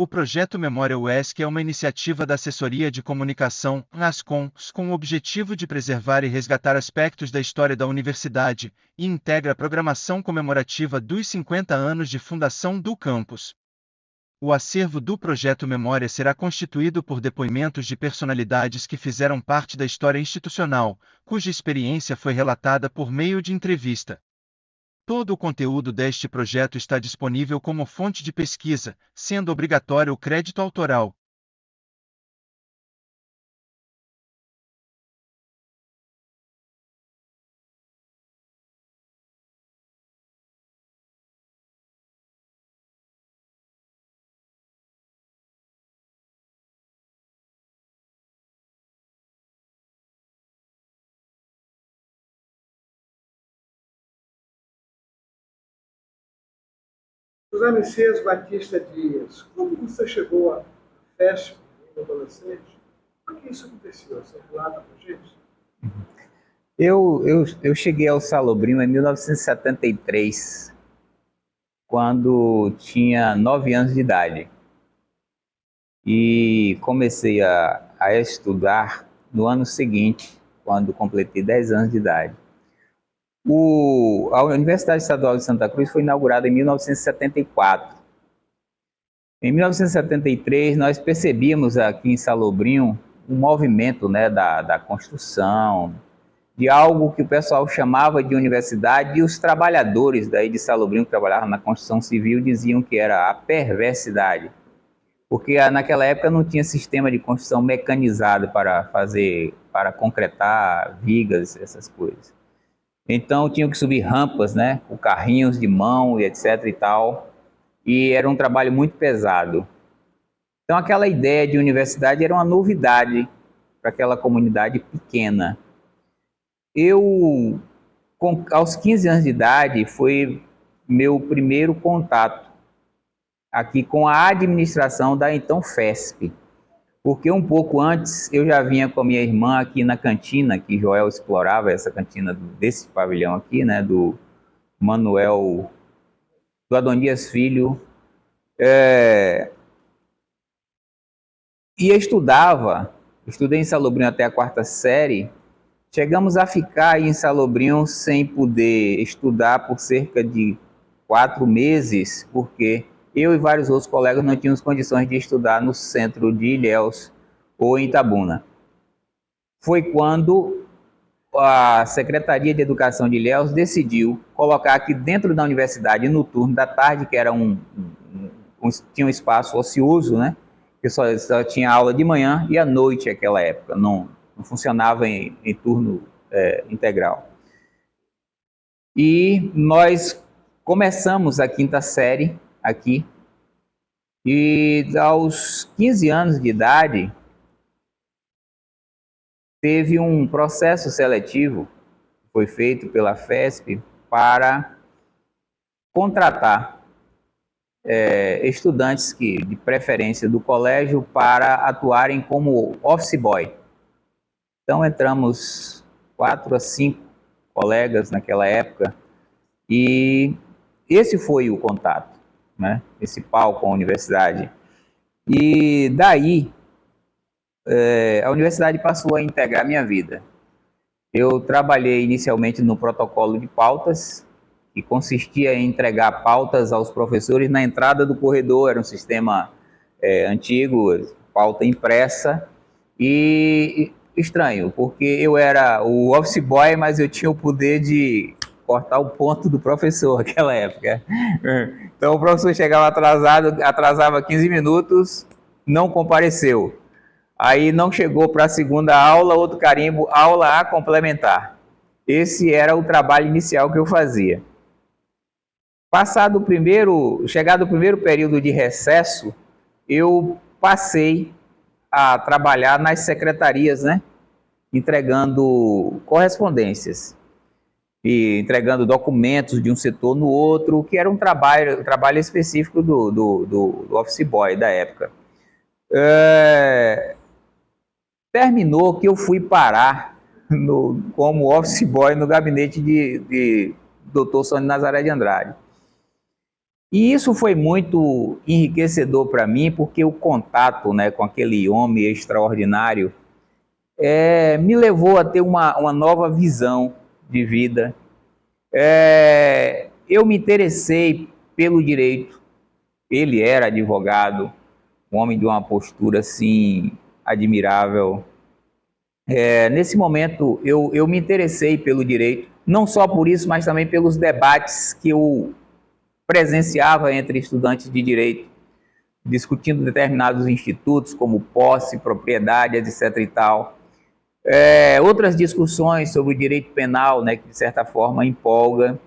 O projeto Memória UESC é uma iniciativa da Assessoria de Comunicação, ASCOM, com o objetivo de preservar e resgatar aspectos da história da universidade, e integra a programação comemorativa dos 50 anos de fundação do campus. O acervo do projeto Memória será constituído por depoimentos de personalidades que fizeram parte da história institucional, cuja experiência foi relatada por meio de entrevista. Todo o conteúdo deste projeto está disponível como fonte de pesquisa, sendo obrigatório o crédito autoral. José Messias Batista Dias, como você chegou à FESP em adolescente? Como é que isso aconteceu? Você relata para a gente? Eu cheguei ao Salobrinho em 1973, quando tinha 9 anos de idade. E comecei a estudar no ano seguinte, quando completei 10 anos de idade. A Universidade Estadual de Santa Cruz foi inaugurada em 1974. Em 1973, nós percebíamos aqui em Salobrinho um movimento, né, da construção, de algo que o pessoal chamava de universidade, e os trabalhadores daí de Salobrinho, que trabalhavam na construção civil, diziam que era a perversidade, porque naquela época não tinha sistema de construção mecanizado para concretar vigas, essas coisas. Então tinham que subir rampas, né, com carrinhos de mão e etc e tal, e era um trabalho muito pesado. Então aquela ideia de universidade era uma novidade para aquela comunidade pequena. Aos 15 anos de idade, foi meu primeiro contato aqui com a administração da então FESP, porque um pouco antes eu já vinha com a minha irmã aqui na cantina, que Joel explorava essa cantina desse pavilhão aqui, né, do Manuel, do Adonias Filho, e estudei em Salobrinho até a 4ª série. Chegamos a ficar aí em Salobrinho sem poder estudar por cerca de 4 meses, porque eu e vários outros colegas não tínhamos condições de estudar no centro de Ilhéus ou em Itabuna. Foi quando a Secretaria de Educação de Ilhéus decidiu colocar aqui dentro da universidade, no turno da tarde, que era tinha um espaço ocioso, né? Que só tinha aula de manhã e à noite naquela época, não funcionava em turno integral. E nós começamos a 5ª série aqui, e aos 15 anos de idade teve um processo seletivo que foi feito pela FESP para contratar estudantes de preferência do colégio para atuarem como office boy. Então entramos 4 a 5 colegas naquela época, e esse foi o contato, né, principal com a universidade. E daí a universidade passou a integrar a minha vida. Eu trabalhei inicialmente no protocolo de pautas, que consistia em entregar pautas aos professores na entrada do corredor. Era um sistema antigo, pauta impressa, e estranho, porque eu era o office boy, mas eu tinha o poder de cortar o ponto do professor naquela época. Então o professor chegava atrasado, atrasava 15 minutos, não compareceu. Aí não chegou para a 2ª aula, outro carimbo, aula a complementar. Esse era o trabalho inicial que eu fazia. Chegado o primeiro período de recesso, eu passei a trabalhar nas secretarias, né? Entregando correspondências e entregando documentos de um setor no outro, que era um trabalho específico do office boy da época. Terminou que eu fui parar como office boy no gabinete de Dr. Sônia Nazaré de Andrade. E isso foi muito enriquecedor para mim, porque o contato, né, com aquele homem extraordinário me levou a ter uma nova visão de vida. Eu me interessei pelo direito. Ele era advogado, um homem de uma postura assim admirável. Nesse momento eu me interessei pelo direito, não só por isso, mas também pelos debates que eu presenciava entre estudantes de direito, discutindo determinados institutos como posse, propriedade, etc. e tal. Outras discussões sobre o direito penal, né, que de certa forma empolga.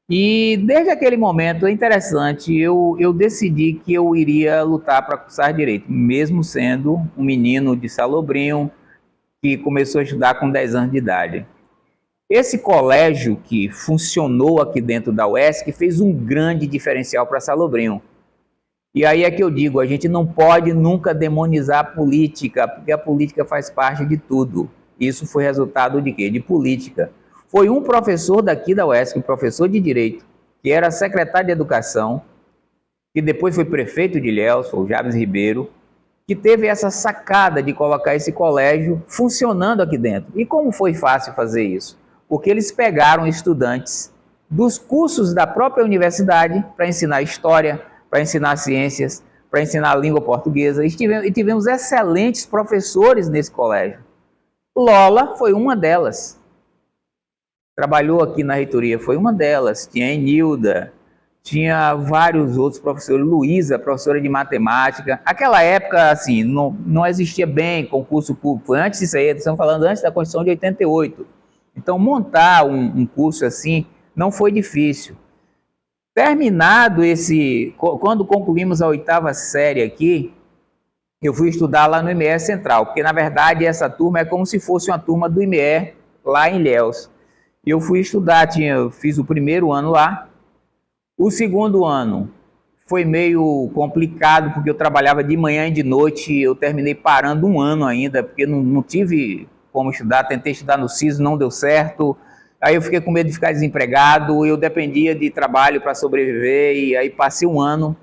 E desde aquele momento, é interessante, eu decidi que eu iria lutar para cursar direito, mesmo sendo um menino de Salobrinho, que começou a estudar com 10 anos de idade. Esse colégio que funcionou aqui dentro da UESC fez um grande diferencial para Salobrinho. E aí é que eu digo, a gente não pode nunca demonizar a política, porque a política faz parte de tudo. Isso foi resultado de quê? De política. Foi um professor daqui da UESC, um professor de Direito, que era secretário de Educação, que depois foi prefeito de Ilhéus, foi o Jabes Ribeiro, que teve essa sacada de colocar esse colégio funcionando aqui dentro. E como foi fácil fazer isso? Porque eles pegaram estudantes dos cursos da própria universidade para ensinar história, para ensinar ciências, para ensinar a língua portuguesa, e tivemos excelentes professores nesse colégio. Lola foi uma delas. Trabalhou aqui na reitoria, foi uma delas. Tinha a Enilda, tinha vários outros professores, Luísa, professora de matemática. Aquela época, assim, não existia bem concurso público. Foi antes disso aí, estamos falando antes da Constituição de 88. Então, montar um curso assim não foi difícil. Terminado quando concluímos a 8ª série aqui, eu fui estudar lá no IME Central, porque na verdade essa turma é como se fosse uma turma do IME lá em Ilhéus. Eu fui estudar, fiz o primeiro ano lá. O segundo ano foi meio complicado, porque eu trabalhava de manhã e de noite, eu terminei parando um ano ainda, porque não tive como estudar, tentei estudar no SISU, não deu certo. Aí eu fiquei com medo de ficar desempregado, eu dependia de trabalho para sobreviver, e aí passei um ano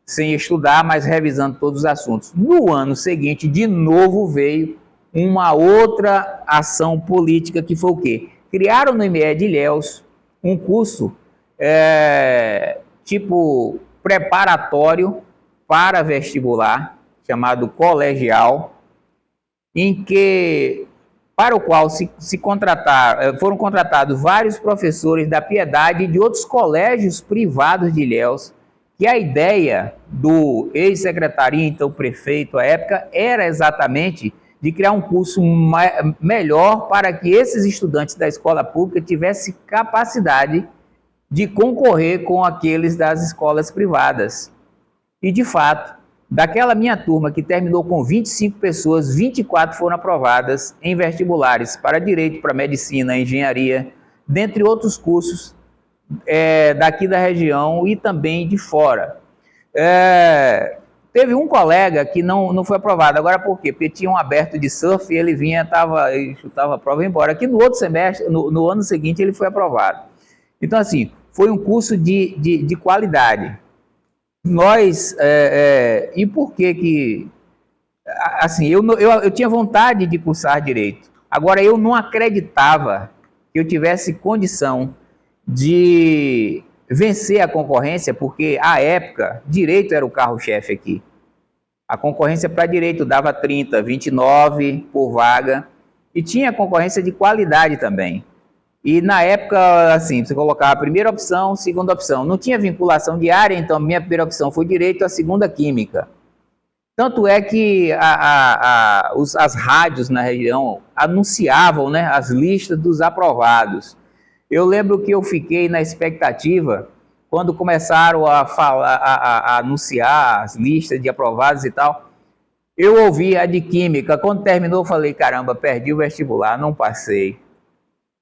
sem estudar, mas revisando todos os assuntos. No ano seguinte, de novo, veio uma outra ação política, que foi o quê? Criaram no IME de Ilhéus um curso tipo preparatório para vestibular, chamado colegial, para o qual foram contratados vários professores da Piedade e de outros colégios privados de Ilhéus, que a ideia do ex-secretário, então prefeito à época, era exatamente de criar um curso melhor para que esses estudantes da escola pública tivessem capacidade de concorrer com aqueles das escolas privadas. E, de fato, daquela minha turma que terminou com 25 pessoas, 24 foram aprovadas em vestibulares para Direito, para Medicina, Engenharia, dentre outros cursos daqui da região e também de fora. Teve um colega que não foi aprovado. Agora por quê? Porque tinha um aberto de surf e ele chutava a prova e ia embora. Aqui no outro semestre, no ano seguinte, ele foi aprovado. Então, assim, foi um curso de qualidade. E por que assim, eu tinha vontade de cursar Direito. Agora, eu não acreditava que eu tivesse condição de vencer a concorrência, porque, à época, Direito era o carro-chefe aqui. A concorrência para Direito dava 30, 29 por vaga, e tinha concorrência de qualidade também. E na época, assim, você colocava a primeira opção, segunda opção. Não tinha vinculação de área, então a minha primeira opção foi Direito, a segunda Química. Tanto é que as rádios na região anunciavam, né, as listas dos aprovados. Eu lembro que eu fiquei na expectativa, quando começaram a anunciar as listas de aprovados e tal, eu ouvi a de Química. Quando terminou, eu falei, caramba, perdi o vestibular, não passei.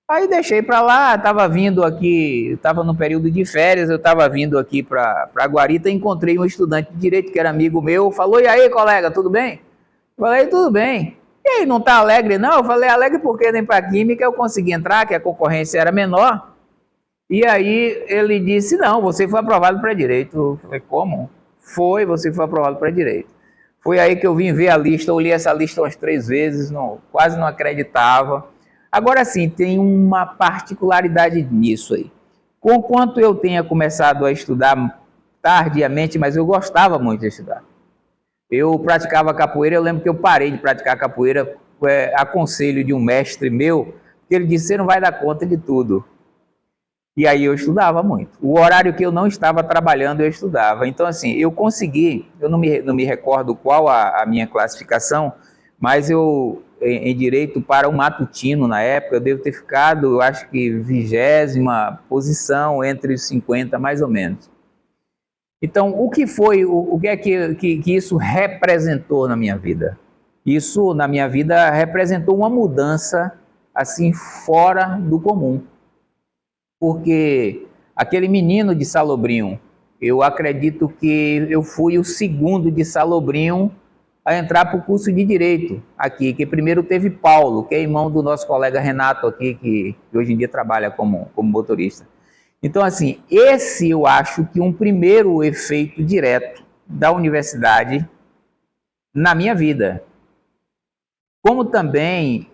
Aí deixei para lá, estava vindo aqui, estava no período de férias, eu estava vindo aqui para Guarita, encontrei um estudante de Direito que era amigo meu, falou, e aí, colega, tudo bem? Eu falei, tudo bem. E aí, não está alegre não? Eu falei, alegre porque nem para Química eu consegui entrar, que a concorrência era menor, E aí ele disse, não, você foi aprovado para direito. Eu falei, como? Foi, você foi aprovado para direito. Foi aí que eu vim ver a lista, eu olhei essa lista umas 3 vezes, não, quase não acreditava. Agora sim, tem uma particularidade nisso aí. Conquanto eu tenha começado a estudar tardiamente, mas eu gostava muito de estudar. Eu praticava capoeira, eu lembro que eu parei de praticar capoeira a conselho de um mestre meu, que ele disse, você não vai dar conta de tudo. E aí eu estudava muito. O horário que eu não estava trabalhando, eu estudava. Então, assim, eu consegui, eu não me recordo qual a minha classificação, mas eu, em direito para o matutino, na época, eu devo ter ficado, eu acho que 20ª posição, entre os 50, mais ou menos. Então, o que foi, o que é que isso representou na minha vida? Isso, na minha vida, representou uma mudança, assim, fora do comum. Porque aquele menino de Salobrinho, eu acredito que eu fui o segundo de Salobrinho a entrar para o curso de Direito aqui, que primeiro teve Paulo, que é irmão do nosso colega Renato aqui, que hoje em dia trabalha como motorista. Então, assim, esse eu acho que um primeiro efeito direto da universidade na minha vida, como também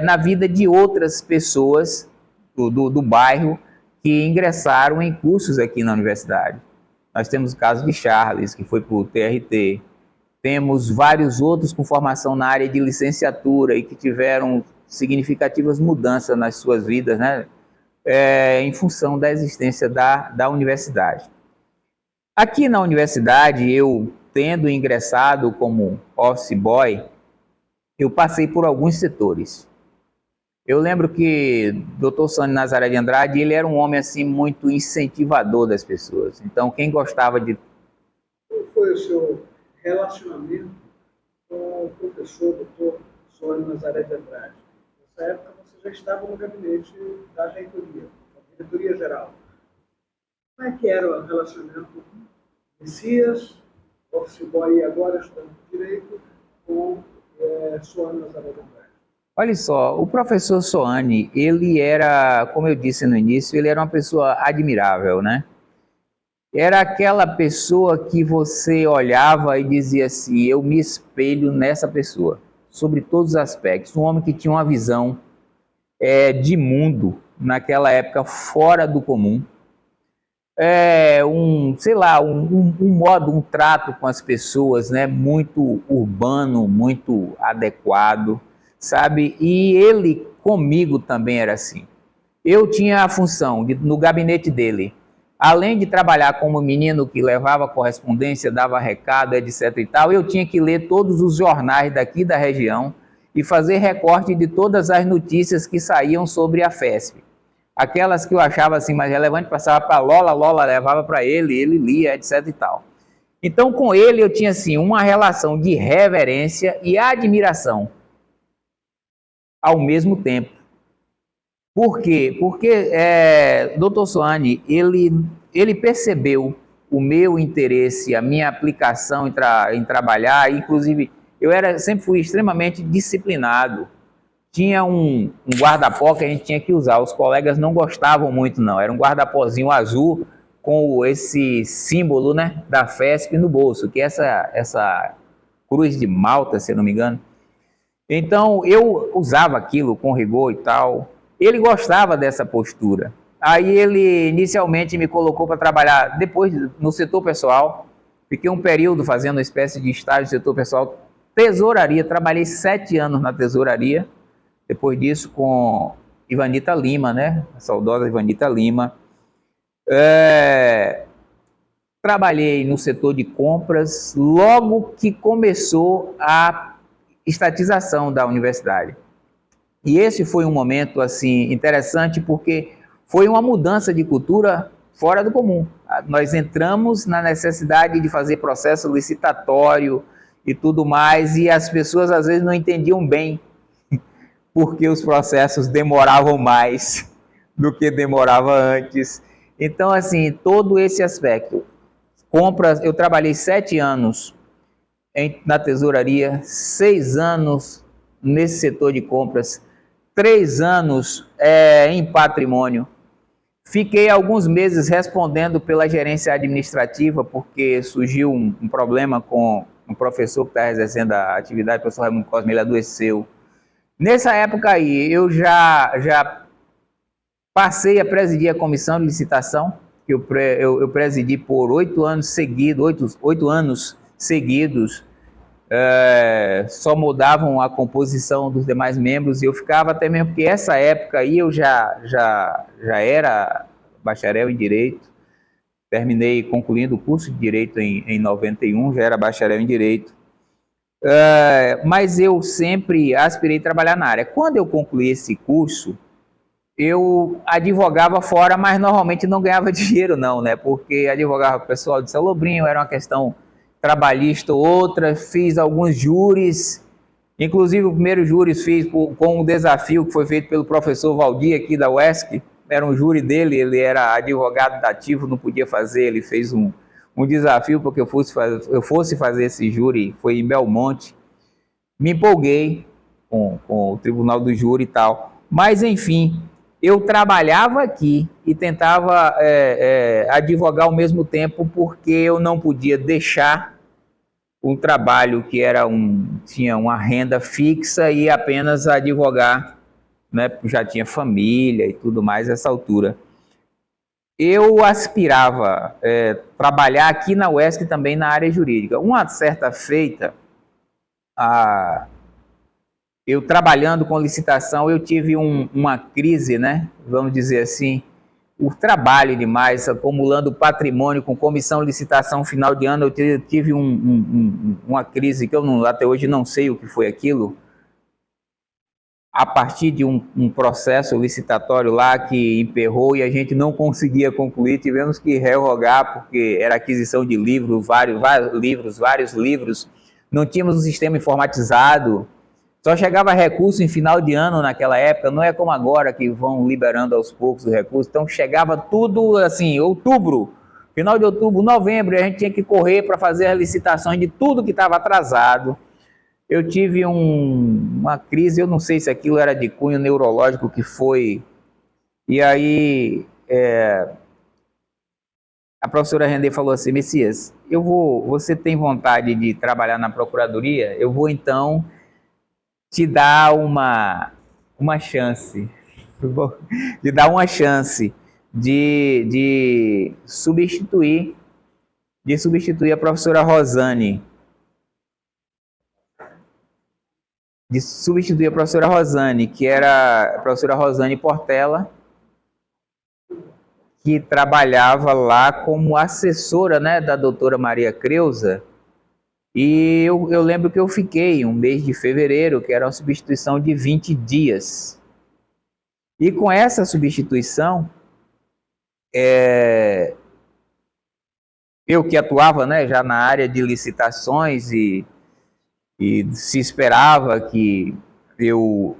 na vida de outras pessoas do bairro que ingressaram em cursos aqui na universidade. Nós temos o caso de Charles, que foi para o TRT, temos vários outros com formação na área de licenciatura e que tiveram significativas mudanças nas suas vidas, né? Em função da existência da universidade. Aqui na universidade, eu tendo ingressado como office boy, eu passei por alguns setores. Eu lembro que o Dr. Sânio Nazaré de Andrade, ele era um homem assim muito incentivador das pessoas. Então, quem gostava de... Como foi o seu relacionamento com o professor Dr. Sânio Nazaré de Andrade? Nessa época, você já estava no gabinete da reitoria, da diretoria geral. Como é que era o relacionamento Messias, office boy e agora estudante de Direito, com Sânio Nazaré de Andrade? Olha só, o professor Soane, ele era, como eu disse no início, ele era uma pessoa admirável, né? Era aquela pessoa que você olhava e dizia assim, eu me espelho nessa pessoa, sobre todos os aspectos. Um homem que tinha uma visão de mundo, naquela época, fora do comum. Um modo, um trato com as pessoas, né? Muito urbano, muito adequado, sabe? E ele comigo também era assim. Eu tinha a função, no gabinete dele, além de trabalhar como menino que levava correspondência, dava recado, etc e tal, eu tinha que ler todos os jornais daqui da região e fazer recorte de todas as notícias que saíam sobre a FESP. Aquelas que eu achava assim mais relevante, passava para Lola levava para ele lia, etc e tal. Então, com ele eu tinha assim uma relação de reverência e admiração ao mesmo tempo. Por quê? Porque Dr. Soane, ele percebeu o meu interesse, a minha aplicação em trabalhar, inclusive eu sempre fui extremamente disciplinado. Tinha um guarda-pó que a gente tinha que usar, os colegas não gostavam muito não, era um guarda-pozinho azul com esse símbolo, né, da FESP no bolso, que é essa cruz de Malta, se eu não me engano. Então eu usava aquilo com rigor e tal. Ele gostava dessa postura. Aí ele inicialmente me colocou para trabalhar depois no setor pessoal. Fiquei um período fazendo uma espécie de estágio no setor pessoal, tesouraria, trabalhei 7 anos na tesouraria. Depois disso com Ivanita Lima, né? A saudosa Ivanita Lima. Trabalhei no setor de compras logo que começou a estatização da universidade. E esse foi um momento assim interessante porque foi uma mudança de cultura fora do comum. Nós entramos na necessidade de fazer processo licitatório e tudo mais, e as pessoas às vezes não entendiam bem porque os processos demoravam mais do que demorava antes. Então, assim, todo esse aspecto. Compras, eu trabalhei 7 anos na tesouraria, 6 anos nesse setor de compras, 3 anos em patrimônio. Fiquei alguns meses respondendo pela gerência administrativa, porque surgiu um problema com um professor que está exercendo a atividade, o professor Raimundo Cosme, ele adoeceu. Nessa época aí, eu já passei a presidir a comissão de licitação, que eu presidi por 8 anos seguidos, 8 anos seguidos, só mudavam a composição dos demais membros, e eu ficava até mesmo, porque essa época aí eu já era bacharel em Direito, terminei concluindo o curso de Direito em 91, já era bacharel em Direito, mas eu sempre aspirei a trabalhar na área. Quando eu concluí esse curso, eu advogava fora, mas normalmente não ganhava dinheiro não, né? Porque advogava o pessoal de Salobrinho, era uma questão trabalhista ou outra, fiz alguns júris, inclusive o primeiro júri fiz com um desafio que foi feito pelo professor Valdir aqui da UESC, era um júri dele, ele era advogado dativo, não podia fazer, ele fez um desafio para que eu fosse fazer esse júri, foi em Belmonte, me empolguei com o tribunal do júri e tal, mas enfim, eu trabalhava aqui e tentava advogar ao mesmo tempo, porque eu não podia deixar um trabalho que tinha uma renda fixa e apenas advogar, né, já tinha família e tudo mais nessa altura. Eu aspirava trabalhar aqui na UESC também na área jurídica. Uma certa feita, eu trabalhando com licitação, eu tive uma crise, né? Vamos dizer assim, o trabalho demais, acumulando patrimônio com comissão de licitação final de ano, eu tive uma crise que eu até hoje não sei o que foi aquilo, a partir de um processo licitatório lá que emperrou e a gente não conseguia concluir, tivemos que revogar porque era aquisição de livros, vários livros, não tínhamos um sistema informatizado, só chegava recurso em final de ano naquela época, não é como agora que vão liberando aos poucos os recursos, então chegava tudo assim, outubro, final de outubro, novembro, a gente tinha que correr para fazer as licitações de tudo que estava atrasado. Eu tive uma crise, eu não sei se aquilo era de cunho neurológico que foi, e aí a professora Rendê falou assim: Messias, você tem vontade de trabalhar na procuradoria? Eu vou então te dar uma chance, de dar uma chance de substituir a professora Rosane, que era a professora Rosane Portela, que trabalhava lá como assessora, né, da doutora Maria Creuza, e eu lembro que eu fiquei um mês de fevereiro, que era uma substituição de 20 dias. E com essa substituição, eu que atuava, né, já na área de licitações e se esperava que eu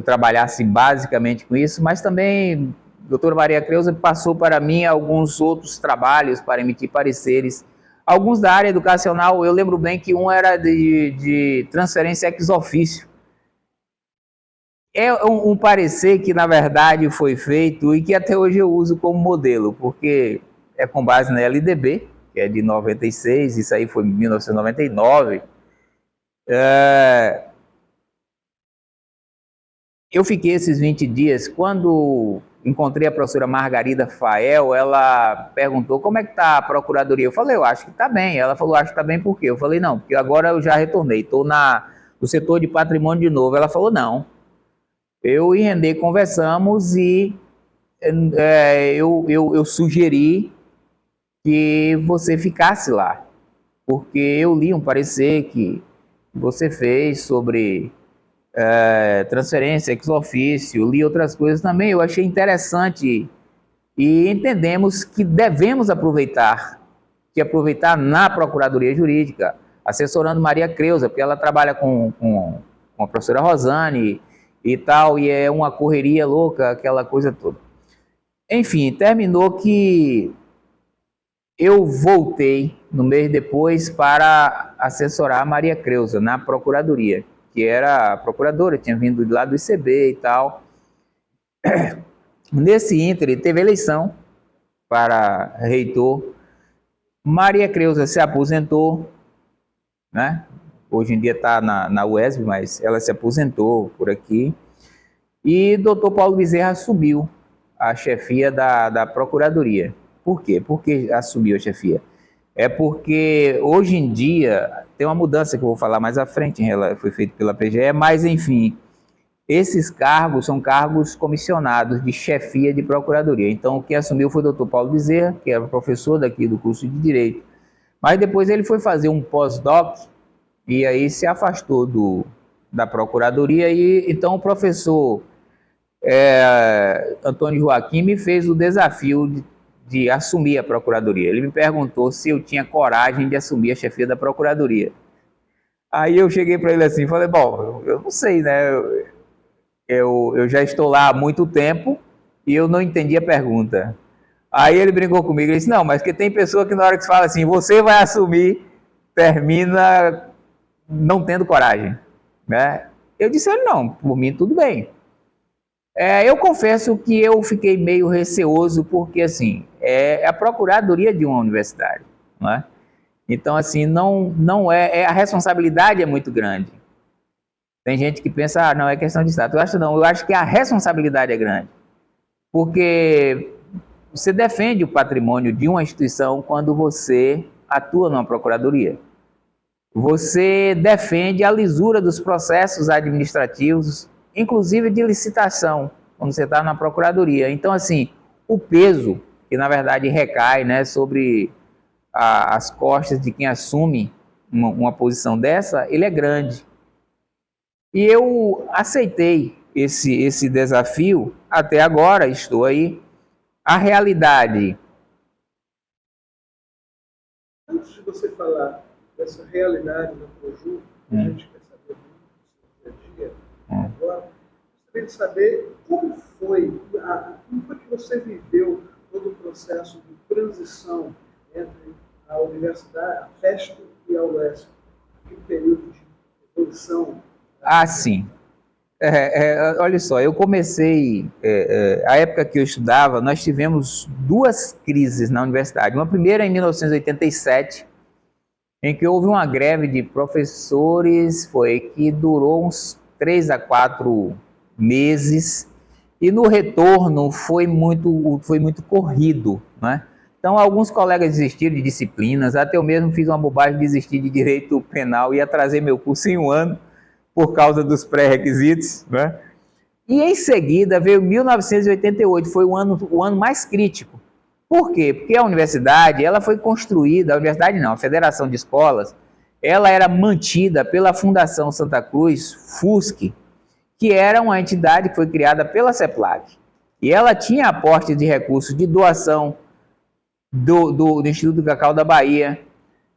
trabalhasse basicamente com isso, mas também a doutora Maria Creuza passou para mim alguns outros trabalhos para emitir pareceres, alguns da área educacional. Eu lembro bem que um era de transferência ex officio. É um parecer que, na verdade, foi feito e que até hoje eu uso como modelo, porque é com base na LDB, que é de 96, isso aí foi em 1999. Eu fiquei esses 20 dias. Quando encontrei a professora Margarida Fael, ela perguntou como é que está a procuradoria. Eu falei, eu acho que está bem. Ela falou, acho que está bem por quê? Eu falei, não, porque agora eu já retornei, estou no setor de patrimônio de novo. Ela falou, não. Eu e Rendê conversamos e eu sugeri que você ficasse lá, porque eu li um parecer que você fez sobre transferência ex officio, li outras coisas também, eu achei interessante e entendemos que devemos aproveitar na Procuradoria Jurídica, assessorando Maria Creuza, porque ela trabalha com a professora Rosane e tal, e é uma correria louca, aquela coisa toda. Enfim, terminou que eu voltei no mês depois para assessorar a Maria Creuza na Procuradoria, que era a procuradora, tinha vindo lá do ICB e tal. Nesse íntere, teve eleição para reitor. Maria Creuza se aposentou, né? Hoje em dia está na UESB, mas ela se aposentou por aqui. E Dr. Paulo Bezerra assumiu a chefia da Procuradoria. Por quê? Por que assumiu a chefia? É porque hoje em dia tem uma mudança que eu vou falar mais à frente, ela foi feita pela PGE, mas enfim, esses cargos são cargos comissionados de chefia de Procuradoria. Então, quem assumiu foi o Dr. Paulo Bezerra, que era professor daqui do curso de Direito. Mas depois ele foi fazer um pós-doc e aí se afastou da Procuradoria. E então o professor Antônio Joaquim me fez o desafio de assumir a Procuradoria. Ele me perguntou se eu tinha coragem de assumir a chefia da Procuradoria. Aí eu cheguei para ele assim, falei, bom, eu não sei, né? Eu já estou lá há muito tempo e eu não entendi a pergunta. Aí ele brincou comigo e disse, não, mas que tem pessoa que na hora que se fala assim, você vai assumir, termina não tendo coragem, né? Eu disse, não, por mim tudo bem. Eu confesso que eu fiquei meio receoso porque, assim, é a procuradoria de uma universidade, não é? Então, assim, não a responsabilidade é muito grande. Tem gente que pensa, não, é questão de status. Eu acho não, eu acho que a responsabilidade é grande. Porque você defende o patrimônio de uma instituição quando você atua numa procuradoria. Você defende a lisura dos processos administrativos, inclusive de licitação, quando você está na procuradoria. Então, assim, o peso, que na verdade recai, né, sobre as costas de quem assume uma posição dessa, ele é grande. E eu aceitei esse desafio, até agora estou aí. A realidade... Antes de você falar dessa realidade da Proju, a gente quer saber muito do seu dia a dia, agora, gostaria de saber como foi que você viveu todo o processo de transição entre a universidade, a FESP e a UESP, aquele período de evolução. Sim. Olha só, eu comecei, a época que eu estudava, nós tivemos duas crises na universidade. Uma primeira em 1987, em que houve uma greve de professores, que durou uns 3 a 4 meses, e no retorno foi muito corrido, né? Então, alguns colegas desistiram de disciplinas, até eu mesmo fiz uma bobagem de desistir de direito penal, ia trazer meu curso em 1 ano, por causa dos pré-requisitos, né? E em seguida veio 1988, foi o ano mais crítico. Por quê? Porque a universidade, ela foi construída, a universidade não, a Federação de Escolas, ela era mantida pela Fundação Santa Cruz, FUSC, que era uma entidade que foi criada pela CEPLAC. E ela tinha aporte de recursos de doação do Instituto Cacau da Bahia,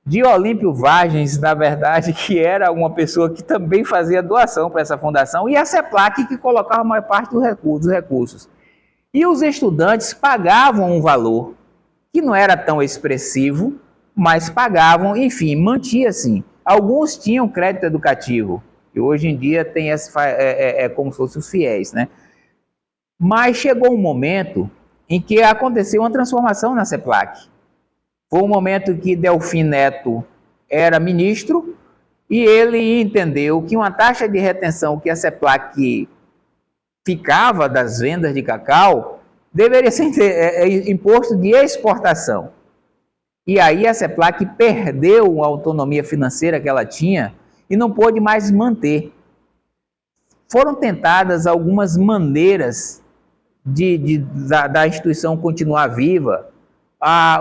de Olímpio Vargens, na verdade, que era uma pessoa que também fazia doação para essa fundação, e a CEPLAC, que colocava a maior parte dos recursos. E os estudantes pagavam um valor que não era tão expressivo, mas pagavam, enfim, mantia-se. Alguns tinham crédito educativo, e hoje em dia tem como se fossem os fiéis, né? Mas chegou um momento em que aconteceu uma transformação na CEPLAC. Foi um momento que Delfim Neto era ministro e ele entendeu que uma taxa de retenção que a CEPLAC ficava das vendas de cacau deveria ser imposto de exportação. E aí a CEPLAC perdeu a autonomia financeira que ela tinha e não pôde mais manter. Foram tentadas algumas maneiras da instituição continuar viva.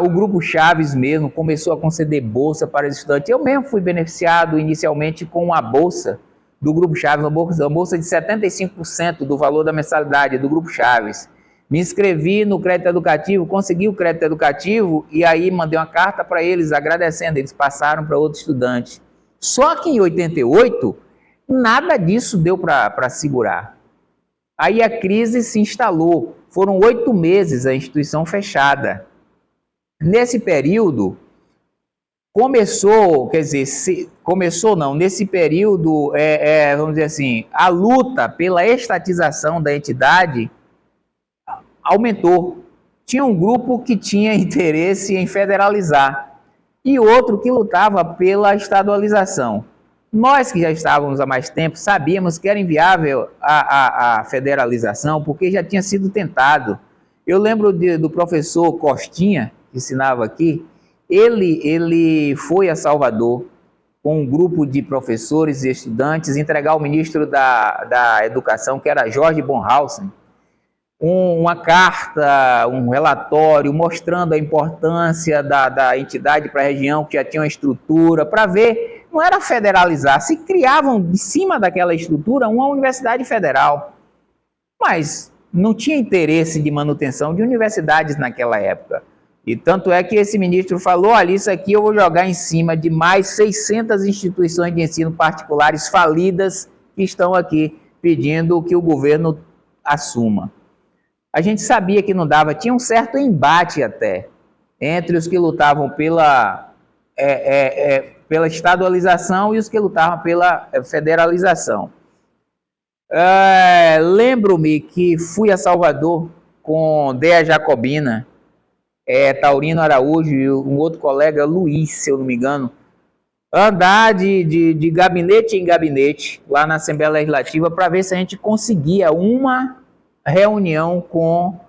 O Grupo Chaves mesmo começou a conceder bolsa para os estudantes. Eu mesmo fui beneficiado inicialmente com a bolsa do Grupo Chaves, uma bolsa de 75% do valor da mensalidade do Grupo Chaves. Me inscrevi no crédito educativo, consegui o crédito educativo e aí mandei uma carta para eles agradecendo. Eles passaram para outro estudante. Só que em 88, nada disso deu para segurar. Aí a crise se instalou. Foram 8 meses a instituição fechada. Nesse período, nesse período, vamos dizer assim, a luta pela estatização da entidade, aumentou. Tinha um grupo que tinha interesse em federalizar e outro que lutava pela estadualização. Nós que já estávamos há mais tempo sabíamos que era inviável a federalização porque já tinha sido tentado. Eu lembro do professor Costinha, que ensinava aqui, ele foi a Salvador com um grupo de professores e estudantes entregar ao ministro da Educação, que era Jorge Bonhausen, uma carta, um relatório mostrando a importância da entidade para a região, que já tinha uma estrutura, para ver, não era federalizar, se criavam em cima daquela estrutura uma universidade federal, mas não tinha interesse de manutenção de universidades naquela época. E tanto é que esse ministro falou, olha, isso aqui eu vou jogar em cima de mais 600 instituições de ensino particulares falidas que estão aqui pedindo que o governo assuma. A gente sabia que não dava, tinha um certo embate até entre os que lutavam pela estadualização e os que lutavam pela federalização. Lembro-me que fui a Salvador com Dea Jacobina, Taurino Araújo e um outro colega, Luiz, se eu não me engano, andar de gabinete em gabinete lá na Assembleia Legislativa para ver se a gente conseguia uma reunião com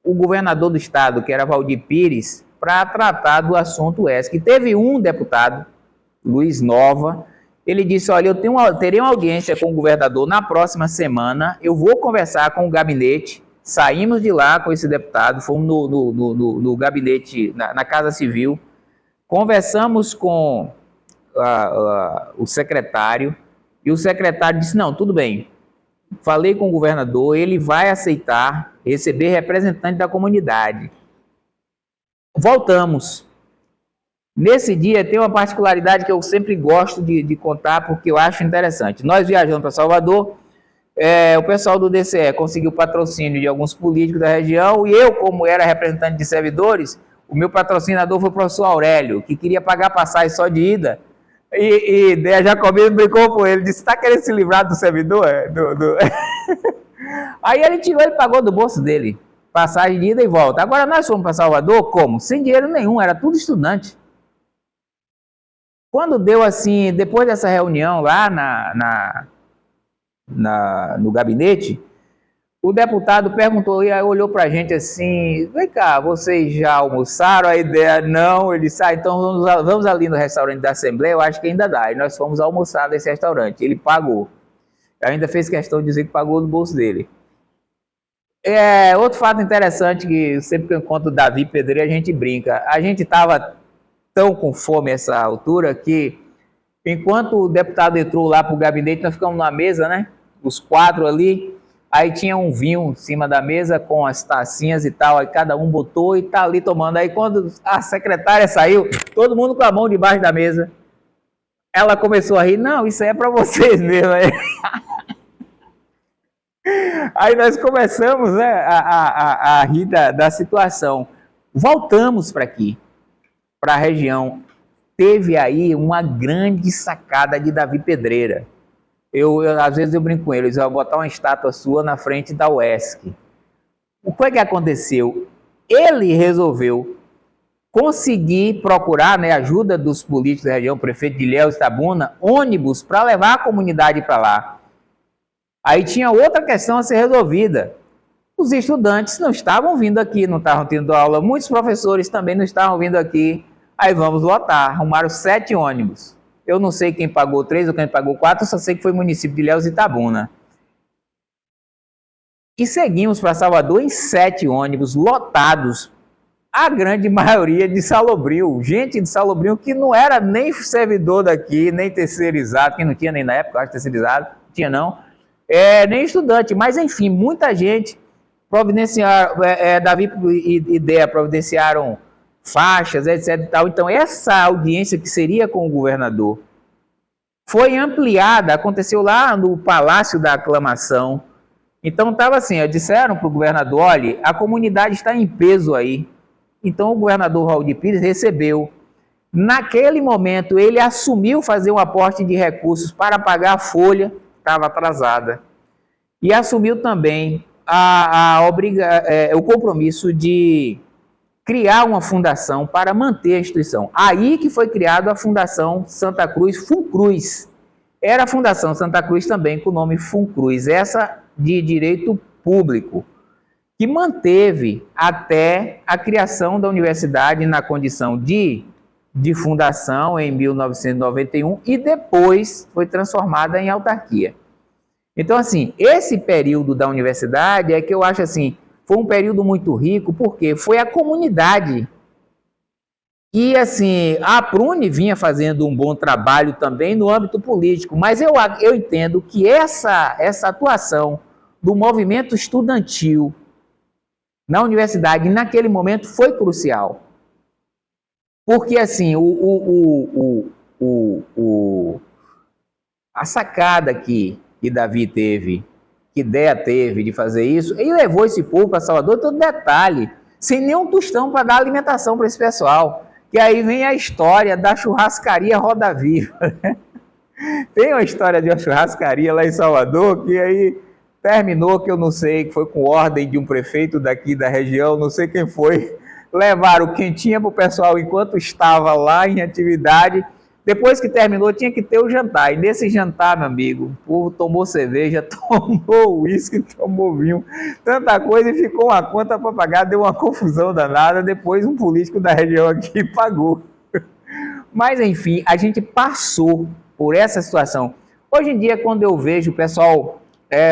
o governador do estado, que era Valdir Pires, para tratar do assunto ESC. Teve um deputado, Luiz Nova, ele disse, olha, eu terei uma audiência com o governador na próxima semana, eu vou conversar com o gabinete. Saímos de lá com esse deputado, fomos no gabinete, na Casa Civil, conversamos com o secretário, e o secretário disse, não, tudo bem, falei com o governador, ele vai aceitar receber representante da comunidade. Voltamos. Nesse dia tem uma particularidade que eu sempre gosto de contar, porque eu acho interessante. Nós viajamos para Salvador, o pessoal do DCE conseguiu patrocínio de alguns políticos da região, e eu, como era representante de servidores, o meu patrocinador foi o professor Aurélio, que queria pagar passagem só de ida, e Dea Jacobina brincou com ele, disse, está querendo se livrar do servidor? Aí ele tirou, ele pagou do bolso dele, passagem de ida e volta. Agora nós fomos para Salvador, como? Sem dinheiro nenhum, era tudo estudante. Quando deu assim, depois dessa reunião lá no gabinete, o deputado perguntou, e aí olhou para a gente assim, vem cá, vocês já almoçaram? A ideia, não. Ele disse, então vamos ali no restaurante da Assembleia, eu acho que ainda dá. E nós fomos almoçar nesse restaurante, ele pagou. Ainda fez questão de dizer que pagou do bolso dele. Outro fato interessante, que sempre que eu encontro o Davi Pedreira, a gente brinca. A gente estava tão com fome essa altura que, enquanto o deputado entrou lá para o gabinete, nós ficamos na mesa, né? Os quatro ali. Aí tinha um vinho em cima da mesa com as tacinhas e tal, aí cada um botou e tá ali tomando. Aí quando a secretária saiu, todo mundo com a mão debaixo da mesa. Ela começou a rir, não, isso aí é para vocês mesmo. Aí nós começamos, né, a rir da situação. Voltamos para aqui, para a região. Teve aí uma grande sacada de Davi Pedreira. Às vezes eu brinco com ele, eu vou botar uma estátua sua na frente da UESC. O que é que aconteceu? Ele resolveu conseguir procurar, né, ajuda dos políticos da região, prefeito de Ilhéus, Itabuna, ônibus para levar a comunidade para lá. Aí tinha outra questão a ser resolvida. Os estudantes não estavam vindo aqui, não estavam tendo aula, muitos professores também não estavam vindo aqui. Aí vamos lotar, arrumaram 7 ônibus. Eu não sei quem pagou 3 ou quem pagou 4, só sei que foi o município de Ilhéus e Itabuna. E seguimos para Salvador em 7 ônibus lotados, a grande maioria de Salobrio, gente de Salobrio que não era nem servidor daqui, nem terceirizado, que não tinha nem na época, acho terceirizado, tinha não, nem estudante, mas enfim, muita gente providenciaram, Davi e Dea providenciaram faixas, etc e tal. Então essa audiência que seria com o governador foi ampliada, aconteceu lá no Palácio da Aclamação. Então estava assim, disseram para o governador, olha, a comunidade está em peso aí. Então o governador Valdir Pires recebeu. Naquele momento ele assumiu fazer um aporte de recursos para pagar a folha, estava atrasada. E assumiu também o compromisso de criar uma fundação para manter a instituição. Aí que foi criada a Fundação Santa Cruz, FUNCRUZ. Era a Fundação Santa Cruz também com o nome FUNCRUZ, essa de direito público, que manteve até a criação da universidade na condição de fundação em 1991 e depois foi transformada em autarquia. Então, assim, esse período da universidade é que eu acho assim, foi um período muito rico, porque foi a comunidade. E, assim, a Prune vinha fazendo um bom trabalho também no âmbito político, mas eu entendo que essa atuação do movimento estudantil na universidade, naquele momento, foi crucial. Porque, assim, a sacada que Davi teve, que Déa teve de fazer isso, ele levou esse povo para Salvador, todo detalhe, sem nenhum tostão para dar alimentação para esse pessoal. Que aí vem a história da churrascaria Roda Viva. Tem uma história de uma churrascaria lá em Salvador, que aí terminou, que eu não sei, que foi com ordem de um prefeito daqui da região, não sei quem foi, levaram quentinha para o pessoal enquanto estava lá em atividade. Depois que terminou, tinha que ter o jantar. E nesse jantar, meu amigo, o povo tomou cerveja, tomou uísque, tomou vinho, tanta coisa, e ficou uma conta para pagar, deu uma confusão danada. Depois um político da região aqui pagou. Mas, enfim, a gente passou por essa situação. Hoje em dia, quando eu vejo o pessoal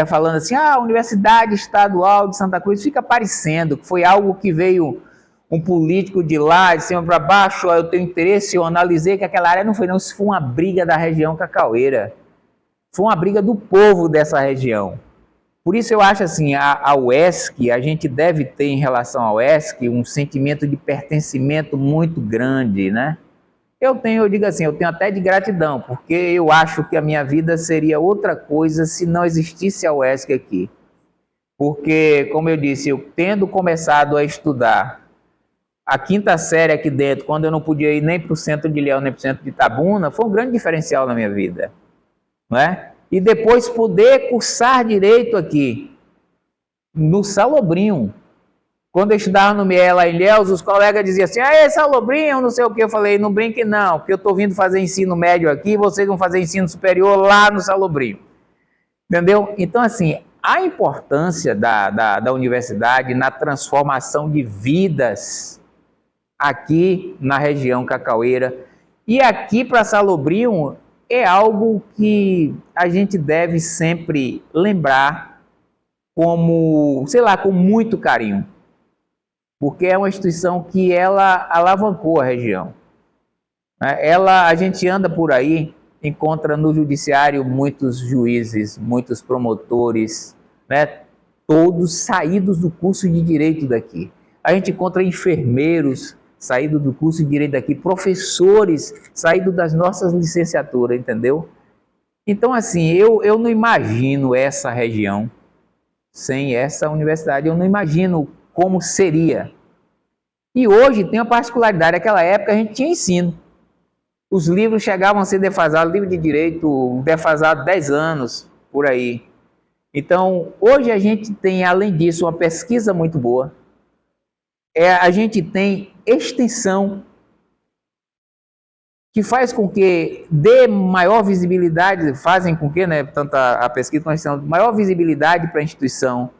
falando assim, a Universidade Estadual de Santa Cruz, fica parecendo que foi algo que veio um político de lá, de cima para baixo, eu tenho interesse, eu analisei que aquela área não foi não, isso foi uma briga da região cacaueira, foi uma briga do povo dessa região. Por isso eu acho assim, a UESC, a gente deve ter em relação à UESC um sentimento de pertencimento muito grande, né? Eu digo assim, eu tenho até de gratidão, porque eu acho que a minha vida seria outra coisa se não existisse a UESC aqui. Porque, como eu disse, eu tendo começado a estudar a quinta série aqui dentro, quando eu não podia ir nem para o centro de Leão, nem para o centro de Itabuna, foi um grande diferencial na minha vida, não é? E depois poder cursar direito aqui, no Salobrinho. Quando eu estudava no MIE lá em Ilhéus, os colegas diziam assim, Salobrinho, não sei o que, eu falei, não brinque não, porque eu estou vindo fazer ensino médio aqui, vocês vão fazer ensino superior lá no Salobrinho. Entendeu? Então, assim, a importância da universidade na transformação de vidas aqui na região cacaueira e aqui para Salobrinho é algo que a gente deve sempre lembrar como, sei lá, com muito carinho, porque é uma instituição que ela alavancou a região. A gente anda por aí, encontra no judiciário muitos juízes, muitos promotores, né, todos saídos do curso de direito daqui. A gente encontra enfermeiros saído do curso de direito daqui, professores saídos das nossas licenciaturas, entendeu? Então, assim, eu não imagino essa região sem essa universidade, eu não imagino como seria. E hoje tem uma particularidade, naquela época a gente tinha ensino. Os livros chegavam a ser defasados, livro de direito defasado 10 anos, por aí. Então, hoje a gente tem, além disso, uma pesquisa muito boa. A gente tem extensão que faz com que dê maior visibilidade, fazem com que, né, tanto a pesquisa nós temos maior visibilidade para a instituição.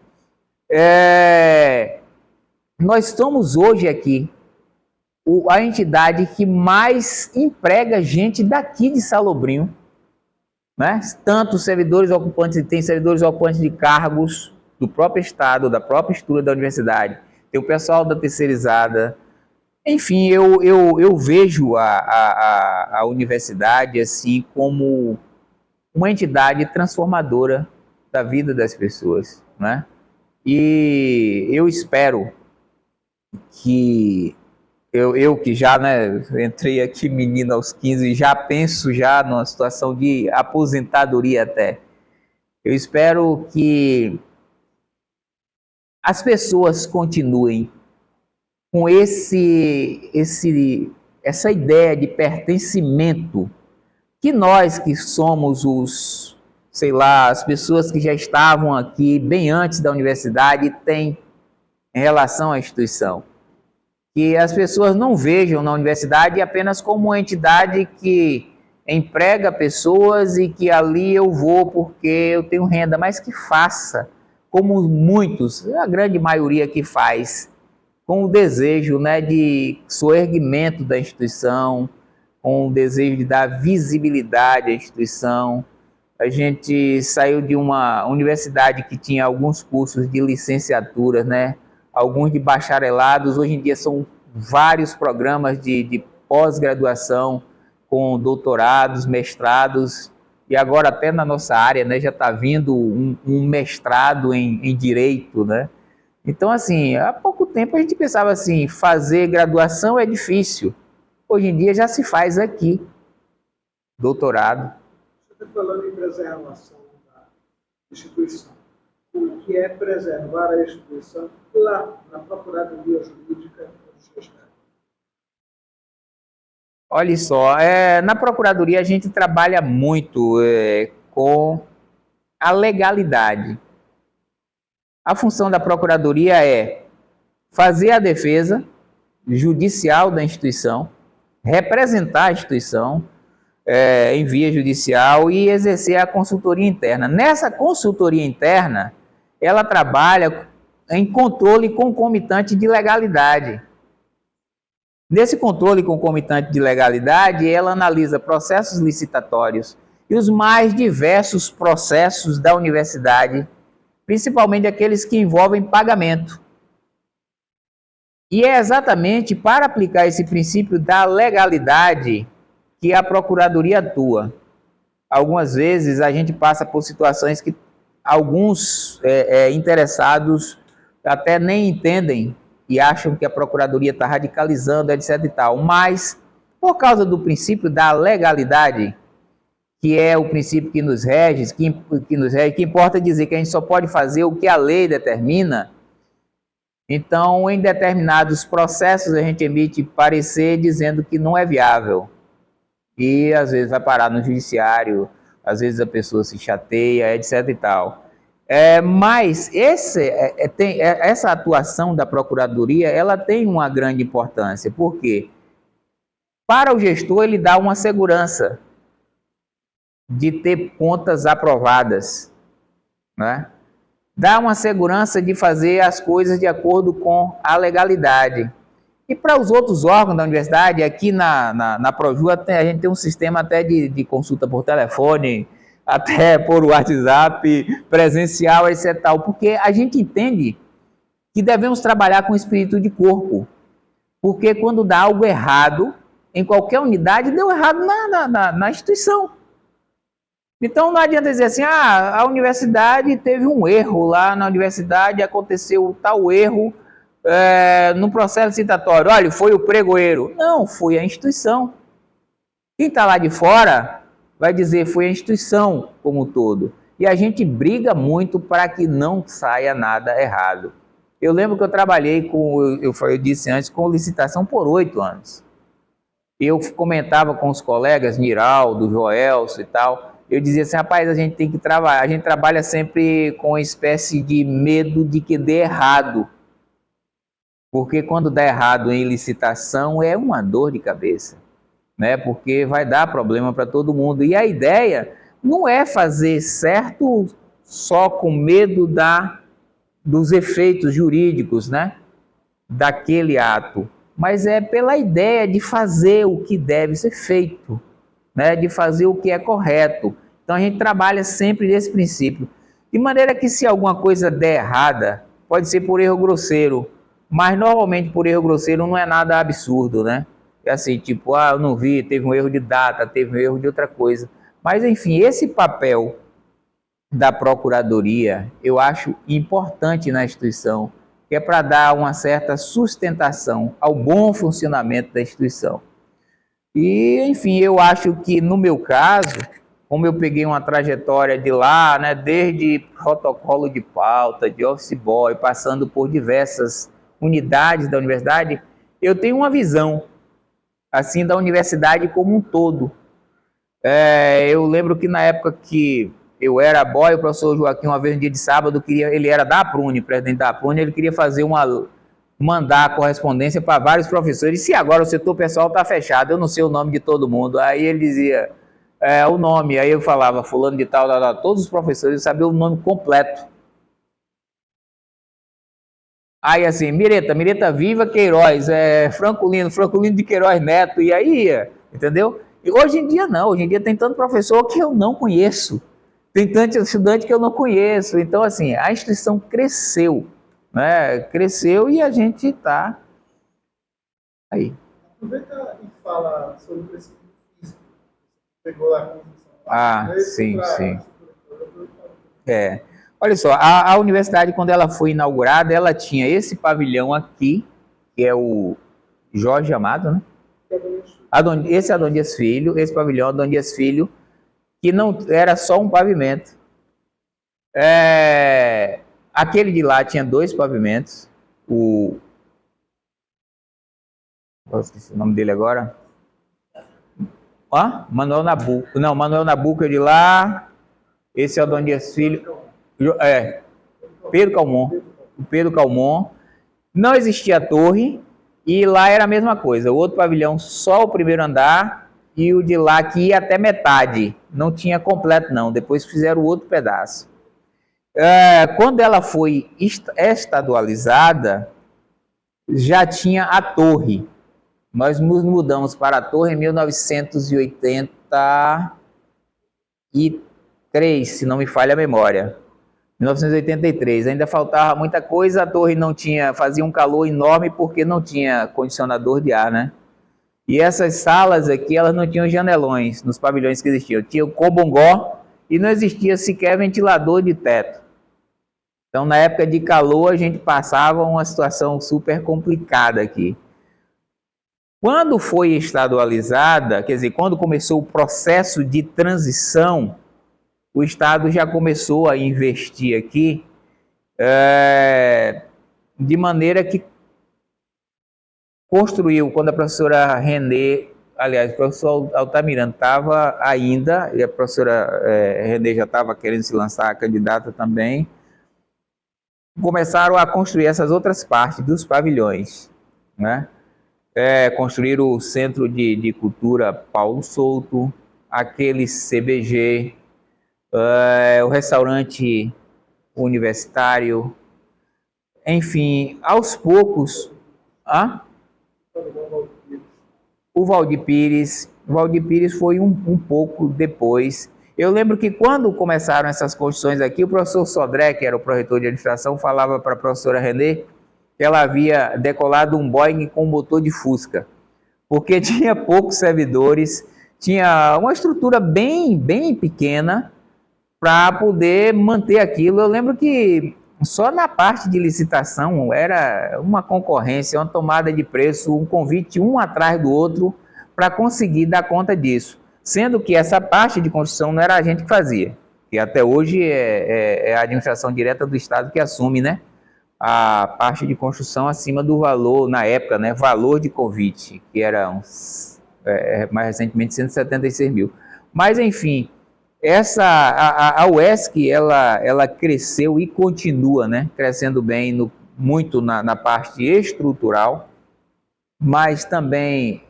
Nós somos hoje aqui a entidade que mais emprega gente daqui de Salobrinho, né? Tanto servidores ocupantes, tem servidores ocupantes de cargos do próprio Estado, da própria estrutura da universidade, tem o pessoal da terceirizada. Enfim, eu vejo a universidade assim como uma entidade transformadora da vida das pessoas, né? E eu espero que eu que já, né, entrei aqui menino aos 15 e já penso já numa situação de aposentadoria até. Eu espero que as pessoas continuem com essa ideia de pertencimento, que nós que somos sei lá, as pessoas que já estavam aqui bem antes da universidade têm em relação à instituição. Que as pessoas não vejam na universidade apenas como uma entidade que emprega pessoas e que ali eu vou porque eu tenho renda, mas que faça, como muitos, a grande maioria que faz, com o desejo, né, de soerguimento da instituição, com o desejo de dar visibilidade à instituição. A gente saiu de uma universidade que tinha alguns cursos de licenciaturas, né, alguns de bacharelados, hoje em dia são vários programas de pós-graduação, com doutorados, mestrados, e agora até na nossa área, né, já está vindo um mestrado em Direito, né? Então, assim, há pouco tempo a gente pensava assim, fazer graduação é difícil. Hoje em dia já se faz aqui, doutorado. Você está falando em preservação da instituição. Como que é preservar a instituição lá na Procuradoria Jurídica do seu Estado? Olha só, na Procuradoria a gente trabalha muito com a legalidade. A função da Procuradoria é fazer a defesa judicial da instituição, representar a instituição em via judicial e exercer a consultoria interna. Nessa consultoria interna, ela trabalha em controle concomitante de legalidade. Nesse controle concomitante de legalidade, ela analisa processos licitatórios e os mais diversos processos da universidade, principalmente aqueles que envolvem pagamento. E é exatamente para aplicar esse princípio da legalidade que a Procuradoria atua. Algumas vezes a gente passa por situações que alguns interessados até nem entendem e acham que a Procuradoria está radicalizando, etc. e tal. Mas, por causa do princípio da legalidade, que é o princípio que nos rege, que importa dizer que a gente só pode fazer o que a lei determina, então, em determinados processos, a gente emite parecer dizendo que não é viável. E, às vezes, vai parar no judiciário, às vezes a pessoa se chateia, etc. e tal. Mas essa atuação da Procuradoria, ela tem uma grande importância. Por quê? Para o gestor, ele dá uma segurança de ter contas aprovadas, né? Dá uma segurança de fazer as coisas de acordo com a legalidade. E para os outros órgãos da universidade, aqui na Proju, a gente tem um sistema até de consulta por telefone, até por WhatsApp, presencial, etc. Porque a gente entende que devemos trabalhar com espírito de corpo. Porque quando dá algo errado, em qualquer unidade, deu errado na instituição. Então não adianta dizer assim, a universidade teve um erro lá na universidade, aconteceu tal erro no processo licitatório. Olha, foi o pregoeiro. Não, foi a instituição. Quem está lá de fora vai dizer foi a instituição como um todo. E a gente briga muito para que não saia nada errado. Eu lembro que eu trabalhei eu disse antes, com licitação por 8 anos. Eu comentava com os colegas, Niraldo, Joelso e tal, eu dizia assim, rapaz, a gente tem que trabalhar, a gente trabalha sempre com uma espécie de medo de que dê errado. Porque quando dá errado em licitação é uma dor de cabeça, né? Porque vai dar problema para todo mundo. E a ideia não é fazer certo só com medo dos efeitos jurídicos, né? Daquele ato, mas é pela ideia de fazer o que deve ser feito, né? De fazer o que é correto. Então a gente trabalha sempre nesse princípio, de maneira que se alguma coisa der errada, pode ser por erro grosseiro, mas normalmente por erro grosseiro não é nada absurdo, né? É assim, tipo, eu não vi, teve um erro de data, teve um erro de outra coisa. Mas enfim, esse papel da Procuradoria eu acho importante na instituição, que é para dar uma certa sustentação ao bom funcionamento da instituição. E, enfim, eu acho que no meu caso, como eu peguei uma trajetória de lá, né, desde protocolo de pauta, de office boy, passando por diversas unidades da universidade, eu tenho uma visão, assim, da universidade como um todo. Eu lembro que na época que eu era boy, o professor Joaquim, uma vez, um dia de sábado, ele era da APRUNE, presidente da APRUNE, ele queria fazer mandar correspondência para vários professores. E se agora o setor pessoal está fechado, eu não sei o nome de todo mundo. Aí ele dizia o nome, aí eu falava fulano de tal, todos os professores sabiam o nome completo. Aí assim, Mireta Viva Queiroz, Francolino de Queiroz Neto, e aí, entendeu? E hoje em dia não, hoje em dia tem tanto professor que eu não conheço, tem tanto estudante que eu não conheço. Então assim, a instituição cresceu, né? Cresceu e a gente está aí. Aproveita e fala sobre o princípio físico. Pegou lá a construção. Sim. Olha só, a universidade, quando ela foi inaugurada, ela tinha esse pavilhão aqui, que é o Jorge Amado, né? Esse é Adão Dias Filho, esse pavilhão Adão Dias Filho, que não era só um pavimento. Aquele de lá tinha 2 pavimentos. Eu esqueci o nome dele agora. Manuel Nabuco. Não, Manuel Nabuco é de lá. Esse é o Adão Dias Filho. Pedro Calmon. Não existia torre, e lá era a mesma coisa. O outro pavilhão, só o primeiro andar, e o de lá que ia até metade. Não tinha completo, não. Depois fizeram o outro pedaço. Quando ela foi estadualizada, já tinha a torre. Nós nos mudamos para a torre em 1983, se não me falha a memória. 1983, ainda faltava muita coisa, a torre não tinha, fazia um calor enorme porque não tinha condicionador de ar, né? E essas salas aqui, elas não tinham janelões nos pavilhões que existiam. Tinha o cobongó e não existia sequer ventilador de teto. Então, na época de calor, a gente passava uma situação super complicada aqui. Quando foi estadualizada, quer dizer, quando começou o processo de transição, o Estado já começou a investir aqui, de maneira que construiu, quando a professora Renê, aliás, o professor Altamirano estava ainda, e a professora Renê já estava querendo se lançar candidata também, começaram a construir essas outras partes dos pavilhões, né? Construíram o Centro de Cultura Paulo Souto, aquele CBG, o restaurante universitário, enfim, aos poucos. O Valdir Pires foi um pouco depois. Eu lembro que quando começaram essas construções aqui, o professor Sodré, que era o proreitor de administração, falava para a professora Renê que ela havia decolado um Boeing com motor de Fusca, porque tinha poucos servidores, tinha uma estrutura bem pequena para poder manter aquilo. Eu lembro que só na parte de licitação era uma concorrência, uma tomada de preço, um convite um atrás do outro para conseguir dar conta disso. Sendo que essa parte de construção não era a gente que fazia, que até hoje é a administração direta do Estado que assume, né, a parte de construção acima do valor, na época, né, valor de convite, que era mais recentemente 176 mil. Mas, enfim, a UESC, ela cresceu e continua, né, crescendo bem, muito na parte estrutural, mas também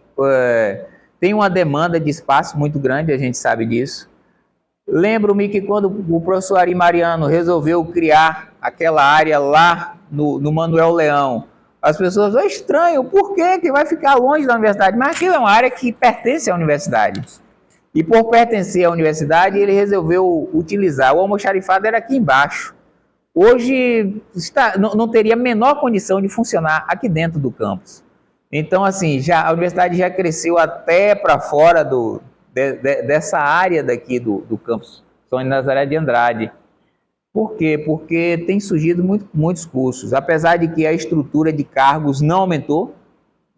tem uma demanda de espaço muito grande, a gente sabe disso. Lembro-me que quando o professor Ari Mariano resolveu criar aquela área lá no Manuel Leão, as pessoas, estranho, por que vai ficar longe da universidade? Mas aquilo é uma área que pertence à universidade. E por pertencer à universidade, ele resolveu utilizar. O almoxarifado era aqui embaixo. Hoje não teria a menor condição de funcionar aqui dentro do campus. Então, assim, a universidade já cresceu até para fora dessa área daqui do campus São Nazaré de Andrade. Por quê? Porque tem surgido muitos cursos. Apesar de que a estrutura de cargos não aumentou,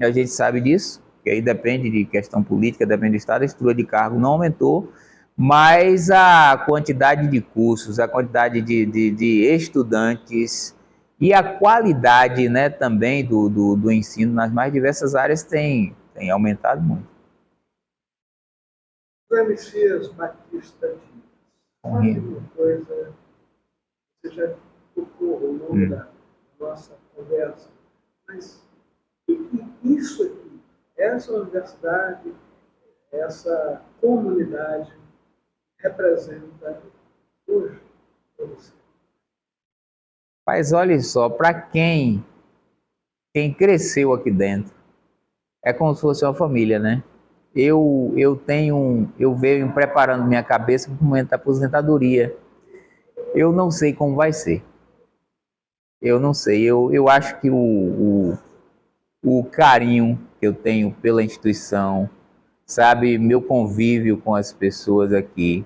a gente sabe disso, que aí depende de questão política, depende do Estado, a estrutura de cargo não aumentou, mas a quantidade de cursos, a quantidade de estudantes e a qualidade, né, também do ensino nas mais diversas áreas tem aumentado muito. José Messias Batista Dias. coisa que você já tocou ao longo da nossa conversa. Mas isso aqui, essa universidade, essa comunidade representa hoje para você? Mas olha só, para quem cresceu aqui dentro, é como se fosse uma família, né? Eu venho preparando minha cabeça para o momento da aposentadoria. Eu não sei como vai ser. Eu não sei. Eu acho que o carinho que eu tenho pela instituição, sabe, meu convívio com as pessoas aqui,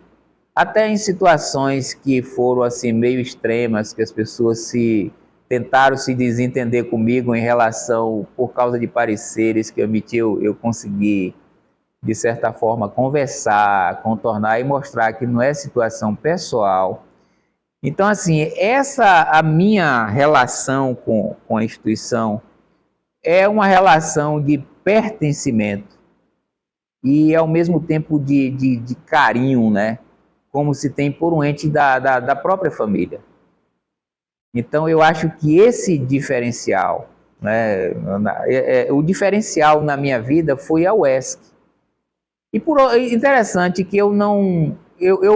até em situações que foram assim meio extremas, que as pessoas tentaram se desentender comigo em relação, por causa de pareceres que eu emiti, eu consegui, de certa forma, conversar, contornar e mostrar que não é situação pessoal. Então, assim, a minha relação com a instituição é uma relação de pertencimento e, ao mesmo tempo, de carinho, né? Como se tem por um ente da própria família. Então, eu acho que esse diferencial, né, o diferencial na minha vida foi a UESC. E interessante que eu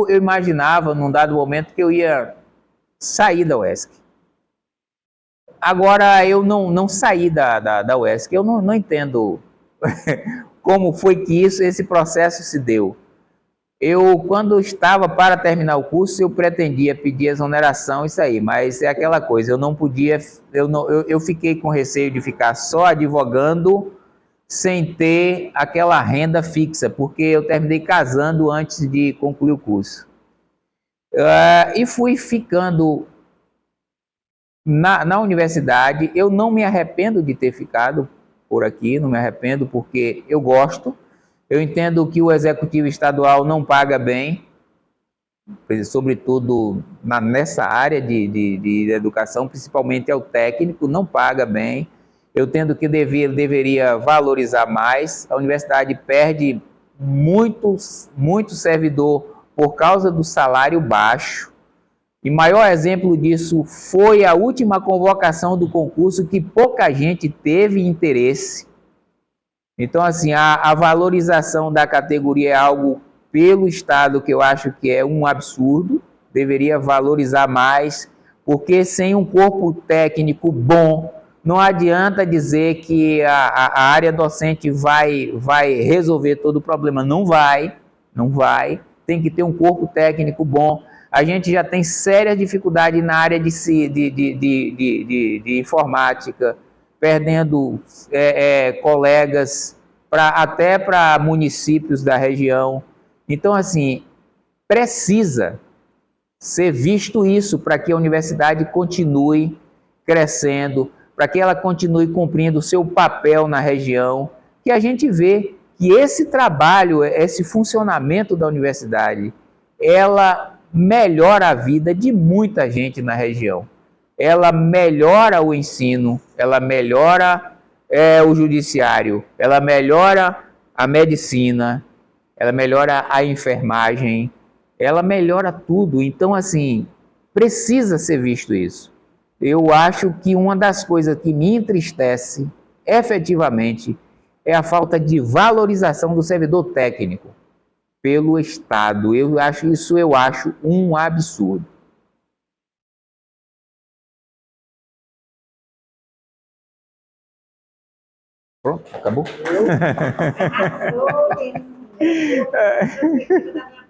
imaginava, num dado momento, que eu ia sair da UESC. Agora, eu não saí da UESC, eu não entendo como foi que esse processo se deu. Quando estava para terminar o curso, eu pretendia pedir exoneração, isso aí, mas é aquela coisa, eu não podia, eu fiquei com receio de ficar só advogando sem ter aquela renda fixa, porque eu terminei casando antes de concluir o curso. E fui ficando na universidade. Eu não me arrependo de ter ficado por aqui, não me arrependo, porque eu gosto. Eu entendo que o executivo estadual não paga bem, sobretudo nessa área de educação, principalmente ao técnico, não paga bem. Eu entendo que deveria valorizar mais. A universidade perde muito servidor por causa do salário baixo. E maior exemplo disso foi a última convocação do concurso, que pouca gente teve interesse. Então, assim, a valorização da categoria é algo pelo Estado que eu acho que é um absurdo, deveria valorizar mais, porque sem um corpo técnico bom, não adianta dizer que a área docente vai resolver todo o problema. Não vai, tem que ter um corpo técnico bom. A gente já tem séria dificuldade na área de informática, perdendo colegas até para municípios da região. Então, assim, precisa ser visto isso para que a universidade continue crescendo, para que ela continue cumprindo o seu papel na região, que a gente vê que esse trabalho, esse funcionamento da universidade, ela melhora a vida de muita gente na região. Ela melhora o ensino, ela melhora o judiciário, ela melhora a medicina, ela melhora a enfermagem, ela melhora tudo. Então, assim, precisa ser visto isso. Eu acho que uma das coisas que me entristece, efetivamente, é a falta de valorização do servidor técnico pelo Estado. Eu acho um absurdo. Pronto, acabou?